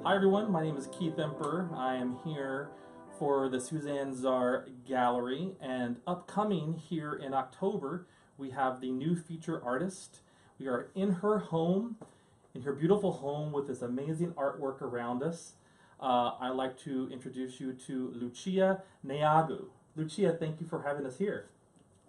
Hi everyone, my name is Keith Emperor. I am here for the Suzanne Czar Gallery, and upcoming here in October we have the new feature artist. We are in her home, in her beautiful home with this amazing artwork around us. I'd like to introduce you to Lucia Neagu. Lucia, thank you for having us here.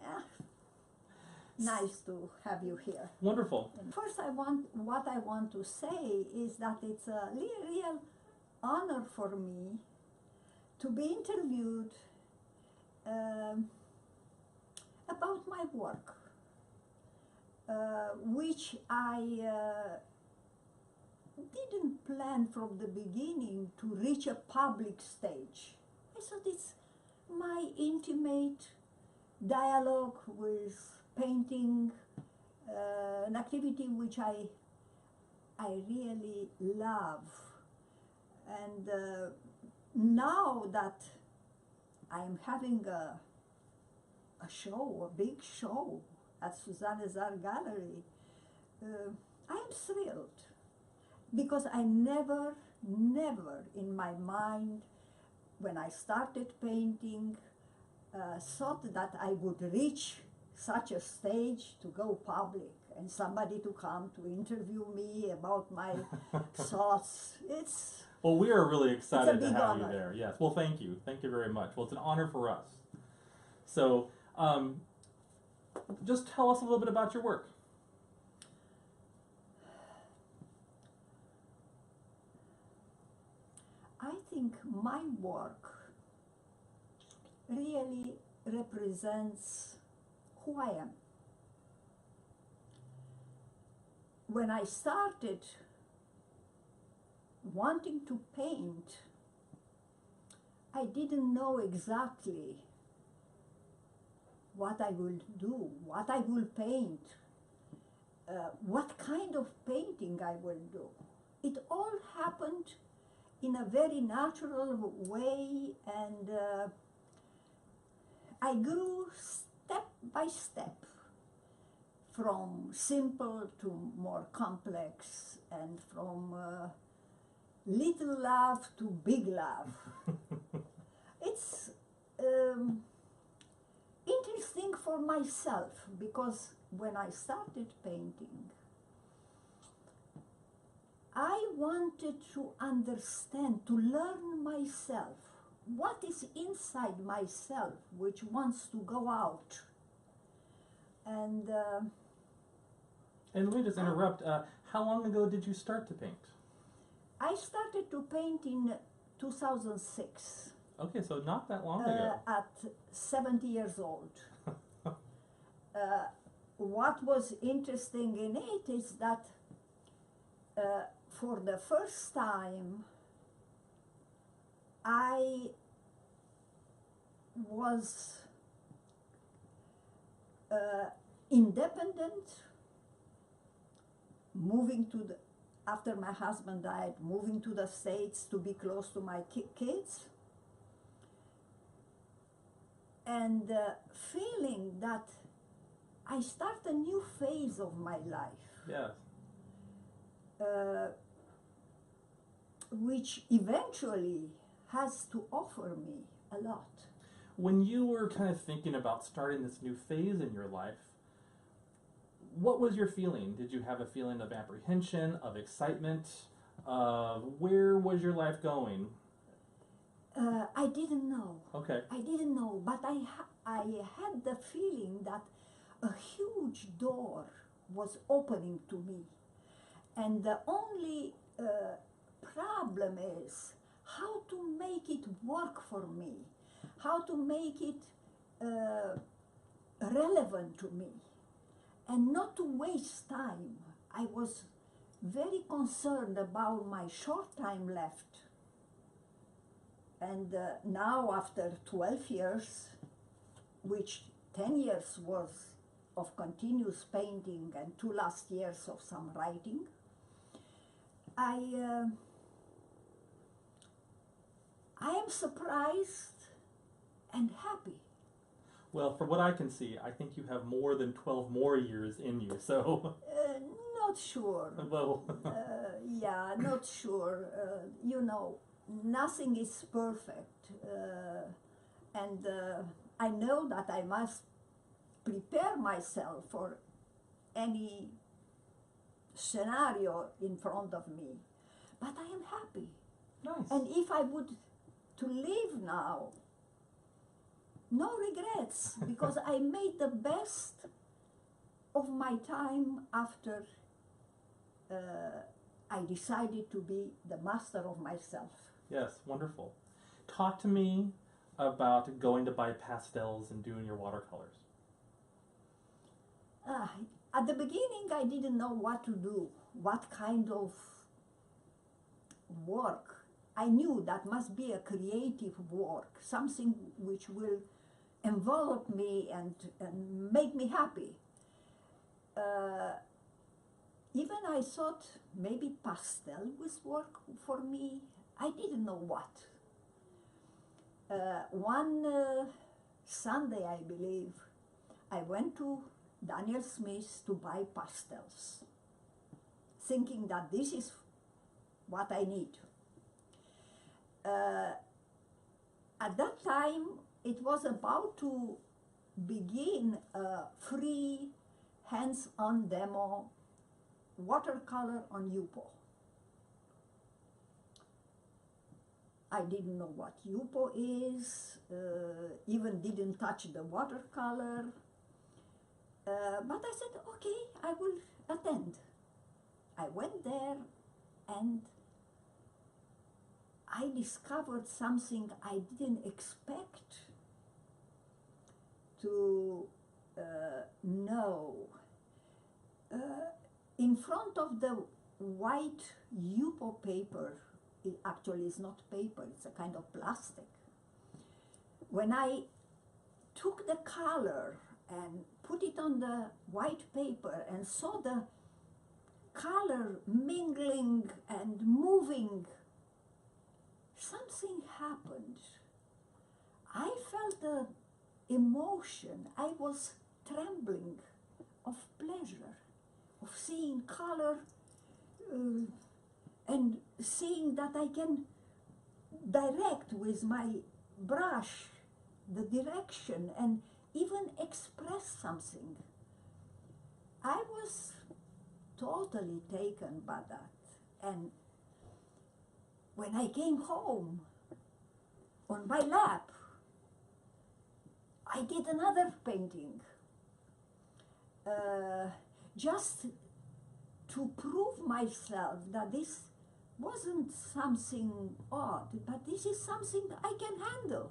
Yeah. Nice to have you here. Wonderful. First, what I want to say is that it's a real honor for me to be interviewed about my work, which I didn't plan from the beginning to reach a public stage. I thought it's my intimate dialogue with painting, an activity which I really love. And now that I'm having a show, a big show at Lucia Neagu Gallery, I am thrilled because I never in my mind, when I started painting, thought that I would reach such a stage to go public and somebody to come to interview me about my thoughts. Well, we are really excited to have honor. you there. Yes. Well, thank you. Thank you very much. Well, it's an honor for us. So, just tell us a little bit about your work. I think my work really represents who I am. When I started wanting to paint, I didn't know exactly what I will do, what I will paint, what kind of painting I will do. It all happened in a very natural way, and I grew step by step from simple to more complex, and from little love to big love. It's interesting for myself because when I started painting, I wanted to understand, to learn myself. What is inside myself which wants to go out? And let me just interrupt. How long ago did you start to paint? I started to paint in 2006. Okay, so not that long ago. At 70 years old. What was interesting in it is that for the first time I was independent, moving to the, after my husband died, moving to the States to be close to my kids, and feeling that I start a new phase of my life. Yes. Which eventually has to offer me a lot. When you were kind of thinking about starting this new phase in your life, what was your feeling? Did you have a feeling of apprehension, of excitement? Where was your life going? I didn't know. Okay. I didn't know, but I had the feeling that a huge door was opening to me. And the only problem is how to make it work for me, how to make it relevant to me, and not to waste time. I was very concerned about my short time left. And now, after 12 years, which 10 years was of continuous painting and 2 last years of some writing, I am surprised and happy. Well, from what I can see, I think you have more than 12 more years in you, so... not sure. Well, Yeah, not sure. You know, nothing is perfect. And I know that I must prepare myself for any scenario in front of me. But I am happy. nice. And if I would to live now, no regrets, because I made the best of my time after I decided to be the master of myself. Yes, wonderful. Talk to me about going to buy pastels and doing your watercolors. At the beginning, I didn't know what to do, what kind of work. I knew that must be a creative work, something which will envelop me and make me happy. Even I thought maybe pastel would work for me. I didn't know what. One Sunday, I believe, I went to Daniel Smith to buy pastels, thinking that this is what I need. At that time, it was about to begin a free hands-on demo watercolor on Yupo. I didn't know what Yupo is, even didn't touch the watercolor. But I said, okay, I will attend. I went there and I discovered something I didn't expect to know. In front of the white Yupo paper, it actually is not paper, it's a kind of plastic. When I took the color and put it on the white paper and saw the color mingling and moving, something happened. I felt the emotion. I was trembling of pleasure, of seeing color and seeing that I can direct with my brush the direction and even express something. I was totally taken by that. And when I came home, on my lap, I did another painting. Just to prove myself that this wasn't something odd, but this is something I can handle.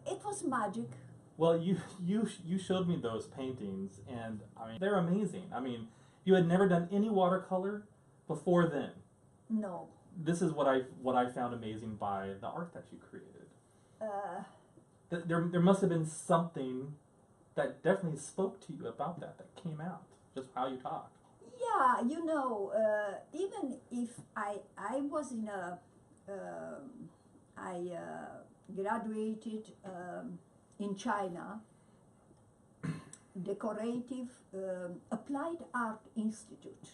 It was magic. Well, you showed me those paintings, and I mean they're amazing. I mean, you had never done any watercolor before then. No. This is what I found amazing by the art that you created. There must have been something that definitely spoke to you about that came out, just how you talked. Yeah, you know, even if I was in a, I graduated in China, decorative applied art institute,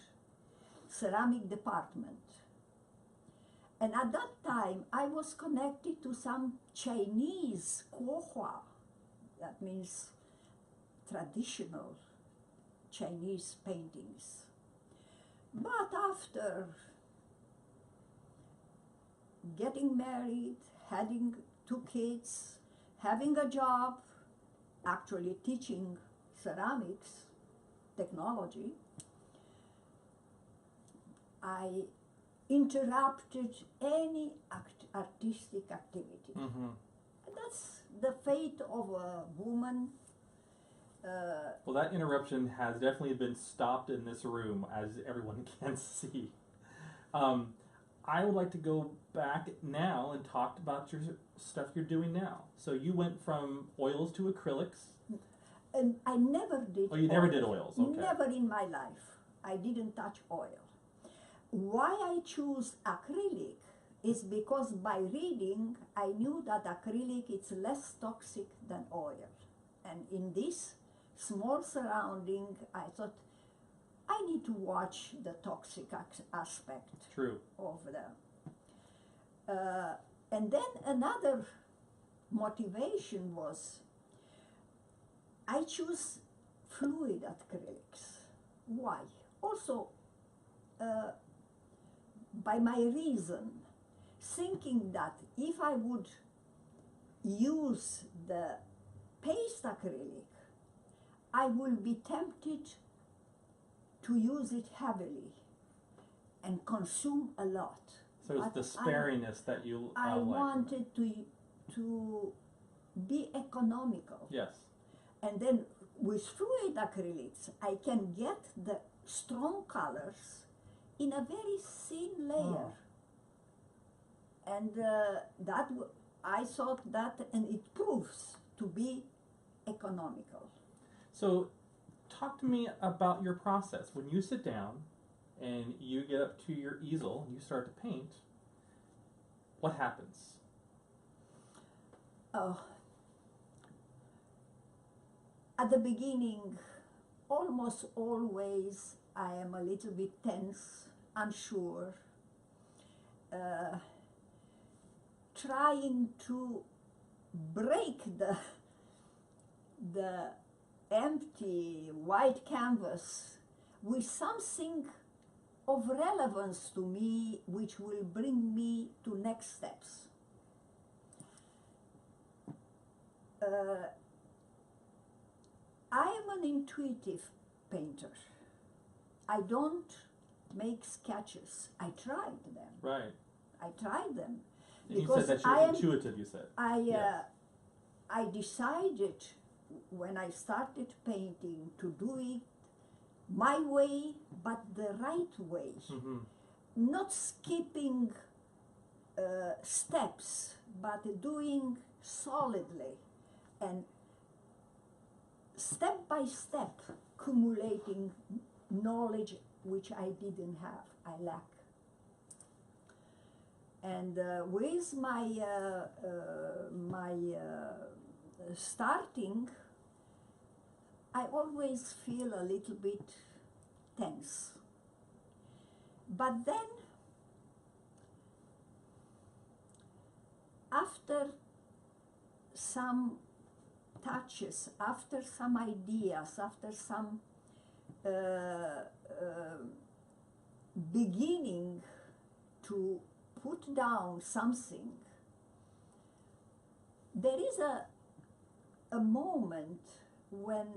ceramic department. And at that time, I was connected to some Chinese kuohua, that means traditional Chinese paintings. But after getting married, having 2 kids, having a job, actually teaching ceramics technology, I interrupted any artistic activity. Mm-hmm. That's the fate of a woman. Well, that interruption has definitely been stopped in this room, as everyone can see. I would like to go back now and talk about your stuff you're doing now. So you went from oils to acrylics. And I never did. Oh, you never did oils, okay. Never in my life. I didn't touch oil. Why I choose acrylic is because by reading, I knew that acrylic is less toxic than oil. And in this small surrounding, I thought I need to watch the toxic aspect True. of them. And then another motivation was I choose fluid acrylics. Why? Also, by my reason, thinking that if I would use the paste acrylic, I will be tempted to use it heavily and consume a lot. So it's But the spariness that you I like. wanted to be economical. Yes. And then with fluid acrylics, I can get the strong colors in a very thin layer. Oh. And I thought that, and it proves to be economical. So talk to me about your process. When you sit down and you get up to your easel and you start to paint, what happens? At the beginning, almost always, I am a little bit tense, unsure, trying to break the empty white canvas with something of relevance to me, which will bring me to next steps. I am an intuitive painter. I don't make sketches. I tried them. Right. I tried them. And you Because said that you're intuitive, you said. Yes. I decided when I started painting to do it my way, but the right way. Mm-hmm. Not skipping steps, but doing solidly and step by step accumulating knowledge which I didn't have, I lack. And with my starting, I always feel a little bit tense. But then, after some touches, after some ideas, after some beginning to put down something, there is a moment when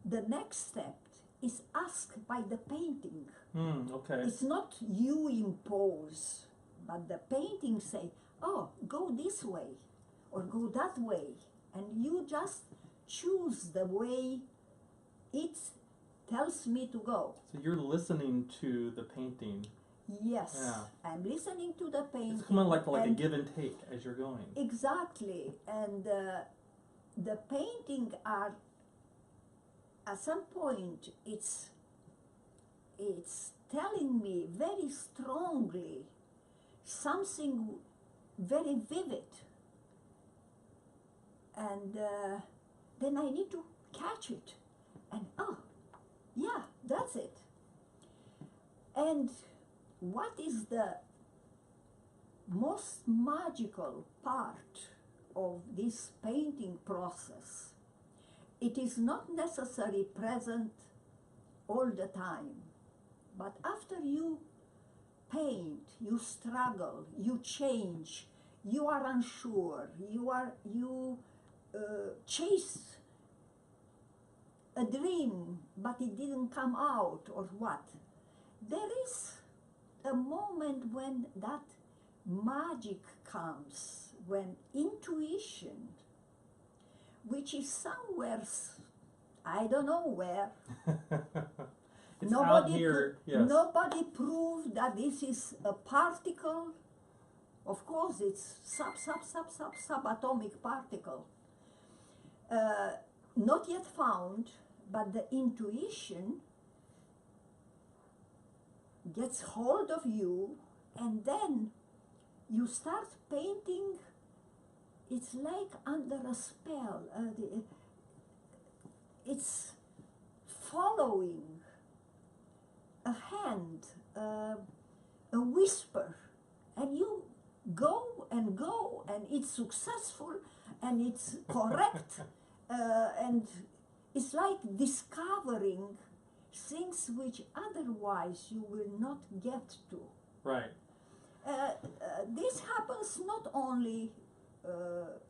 the next step is asked by the painting. Okay. It's not you impose, but the painting say, oh, go this way or go that way, and you just choose the way it tells me to go. So you're listening to the painting. Yes, Yeah. I'm listening to the painting. It's kind of like a give and take as you're going. Exactly, and the painting are, at some point, it's telling me very strongly something very vivid, and then I need to catch it, and oh, yeah, that's it. And what is the most magical part of this painting process? It is not necessarily present all the time, but after you paint, you struggle, you change, you are unsure, you chase a dream, but it didn't come out, or what. There is a moment when that magic comes, when intuition, which is somewhere, I don't know where. It's out here, yes. Nobody proved that this is a particle. Of course, it's subatomic particle. Not yet found, but the intuition gets hold of you, and then you start painting. It's like under a spell. It's following trend, a whisper, and you go, and it's successful, and it's correct, and it's like discovering things which otherwise you will not get to. Right. This happens not only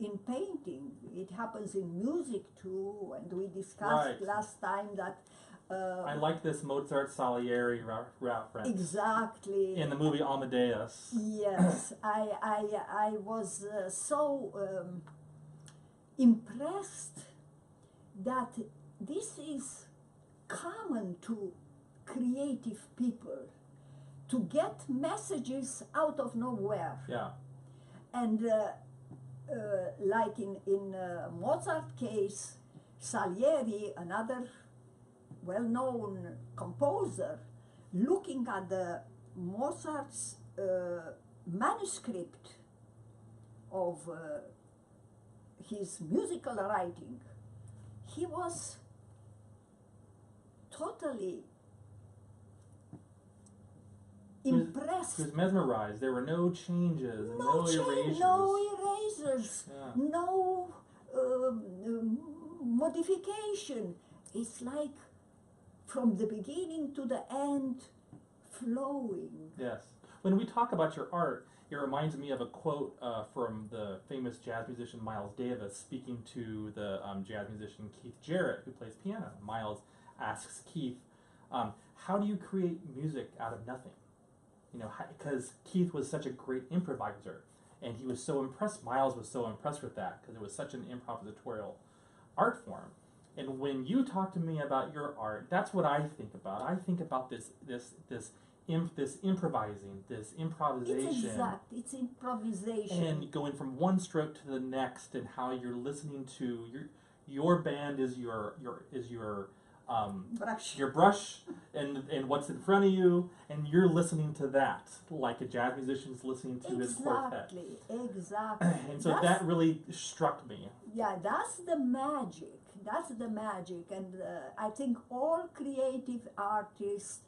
in painting, it happens in music too, and we discussed Right. last time that I like this Mozart Salieri reference. exactly In the movie Amadeus. yes, I was so impressed that this is common to creative people, to get messages out of nowhere. Yeah. And like in Mozart case, Salieri, another well-known composer, looking at the Mozart's manuscript of his musical writing, he was totally impressed. He was mesmerized. There were no changes, no erasures. No erasers, Yeah. no modification. It's like from the beginning to the end, flowing. Yes. When we talk about your art, it reminds me of a quote from the famous jazz musician Miles Davis speaking to the jazz musician Keith Jarrett, who plays piano. Miles asks Keith, how do you create music out of nothing? You know, because Keith was such a great improviser, and he was so impressed. Miles was so impressed with that because it was such an improvisatorial art form. And when you talk to me about your art, that's what I think about. I think about this improvising, this improvisation. It's improvisation. And going from one stroke to the next, and how you're listening to your band is your brush. your brush and what's in front of you, and you're listening to that like a jazz musician's listening to his quartet. Exactly. And so that really struck me. Yeah, that's the magic. That's the magic, and I think all creative artists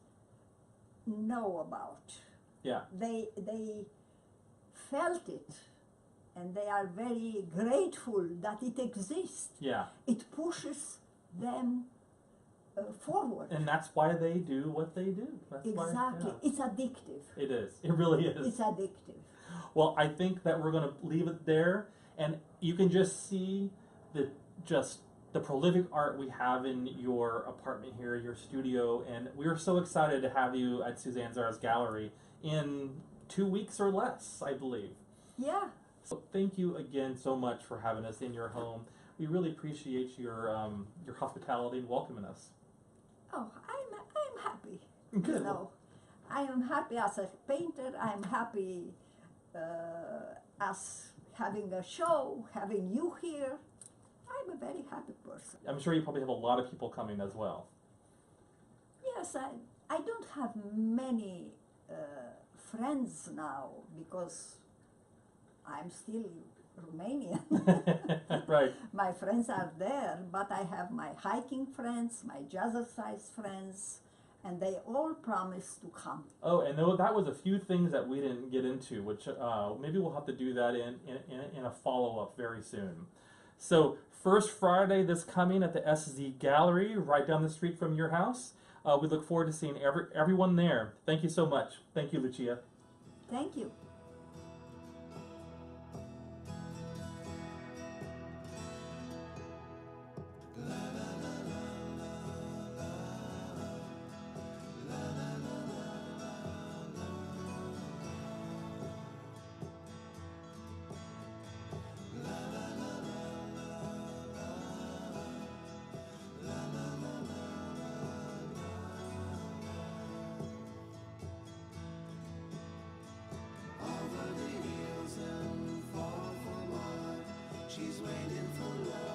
know about. Yeah. They felt it, and they are very grateful that it exists. Yeah. It pushes them forward. And that's why they do what they do. That's Exactly. Why, yeah. It's addictive. It is. It really is. It's addictive. Well, I think that we're going to leave it there, and you can just see the prolific art we have in your apartment here, your studio, and we're so excited to have you at Suzanne Zara's gallery in 2 weeks or less, I believe. Yeah. So thank you again so much for having us in your home. We really appreciate your hospitality and welcoming us. Oh, I'm happy. Good. You know, I am happy as a painter. I'm happy as having a show, having you here. I'm a very happy person. I'm sure you probably have a lot of people coming as well. Yes, I don't have many friends now because I'm still Romanian. Right. My friends are there, but I have my hiking friends, my jazzercise friends, and they all promise to come. Oh, and that was a few things that we didn't get into, which maybe we'll have to do that in a follow-up very soon. So, first Friday this coming at the SZ Gallery, right down the street from your house. We look forward to seeing everyone there. Thank you so much. Thank you, Lucia. Thank you. She's waiting for love.